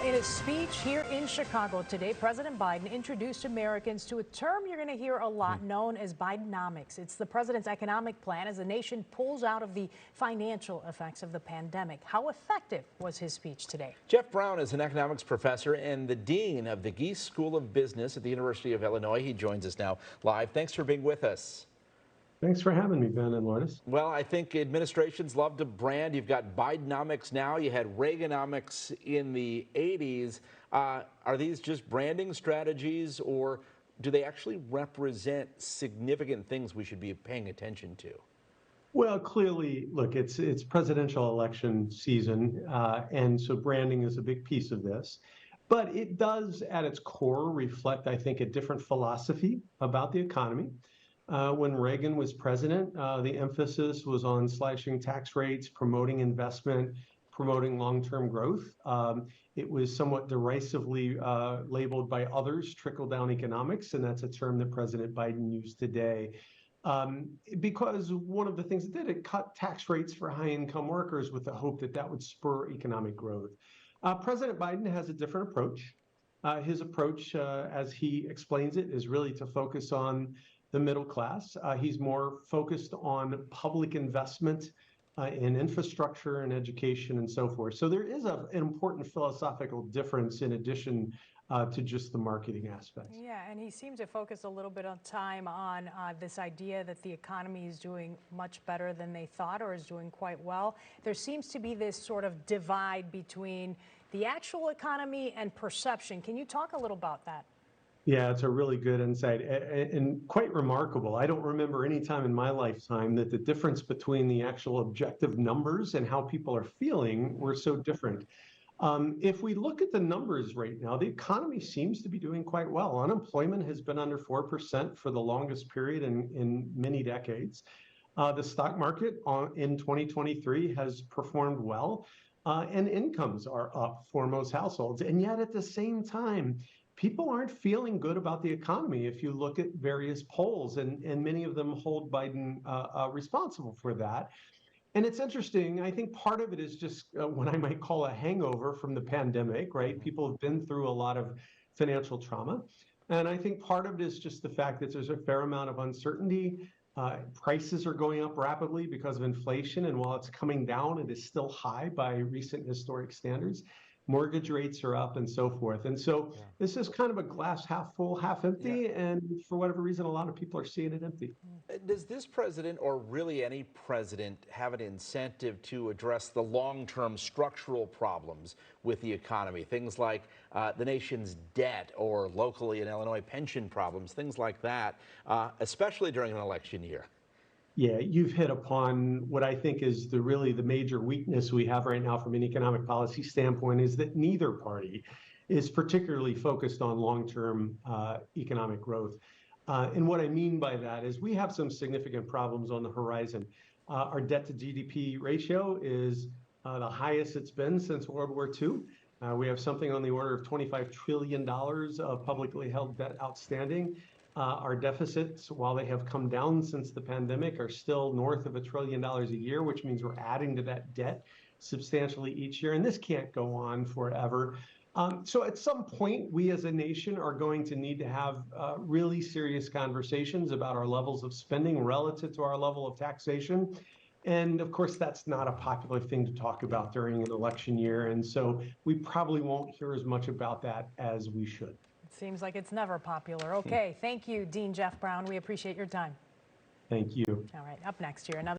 In a speech here in Chicago today, President Biden introduced Americans to a term you're going to hear a lot known as Bidenomics. It's the president's economic plan as the nation pulls out of the financial effects of the pandemic. How effective was his speech today? Jeff Brown is an economics professor and the dean of the Gies School of Business at the University of Illinois. He joins us now live. Thanks for being with us. Thanks for having me, Ben and Lourdes. Well, I think administrations love to brand. You've got Bidenomics now. You had Reaganomics in the 80s. Are these just branding strategies, or do they actually represent significant things we should be paying attention to? Well, clearly, look, it's presidential election season, and so branding is a big piece of this. But it does, at its core, reflect, I think, a different philosophy about the economy. When Reagan was president, the emphasis was on slashing tax rates, promoting investment, promoting long-term growth. It was somewhat derisively labeled by others trickle-down economics, and that's a term that President Biden used today. Because one of the things it did, it cut tax rates for high-income workers with the hope that that would spur economic growth. President Biden has a different approach. His approach, as he explains it, is really to focus on the middle class. He's more focused on public investment in infrastructure and education and so forth. So there is an important philosophical difference in addition to just the marketing aspects. Yeah, and he seemed to focus a little bit of time on this idea that the economy is doing much better than they thought or is doing quite well. There seems to be this sort of divide between the actual economy and perception. Can you talk a little about that? Yeah, it's a really good insight and quite remarkable. I don't remember any time in my lifetime that the difference between the actual objective numbers and how people are feeling were so different. If we look at the numbers right now, the economy seems to be doing quite well. Unemployment has been under 4% for the longest period in many decades. The stock market in 2023 has performed well, and incomes are up for most households. And yet at the same time, people aren't feeling good about the economy if you look at various polls, and many of them hold Biden responsible for that. And it's interesting. I think part of it is just what I might call a hangover from the pandemic, right? People have been through a lot of financial trauma. And I think part of it is just the fact that there's a fair amount of uncertainty. Prices are going up rapidly because of inflation. And while it's coming down, it is still high by recent historic standards. Mortgage rates are up and so forth. And so this is kind of a glass half full, half empty. And for whatever reason, a lot of people are seeing it empty. Does this president, or really any president, have an incentive to address the long-term structural problems with the economy? Things like the nation's debt, or locally in Illinois, pension problems, things like that, especially during an election year? Yeah, you've hit upon what I think is really the major weakness we have right now from an economic policy standpoint, is that neither party is particularly focused on long-term economic growth. And what I mean by that is we have some significant problems on the horizon. Our debt to GDP ratio is the highest it's been since World War II. We have something on the order of $25 trillion of publicly held debt outstanding. Our deficits, while they have come down since the pandemic, are still north of $1 trillion a year, which means we're adding to that debt substantially each year. And this can't go on forever. So at some point, we as a nation are going to need to have really serious conversations about our levels of spending relative to our level of taxation. And of course, that's not a popular thing to talk about during an election year. And so we probably won't hear as much about that as we should. Seems like it's never popular. Okay, thank you, Dean Jeff Brown. We appreciate your time. Thank you. All right, up next here, another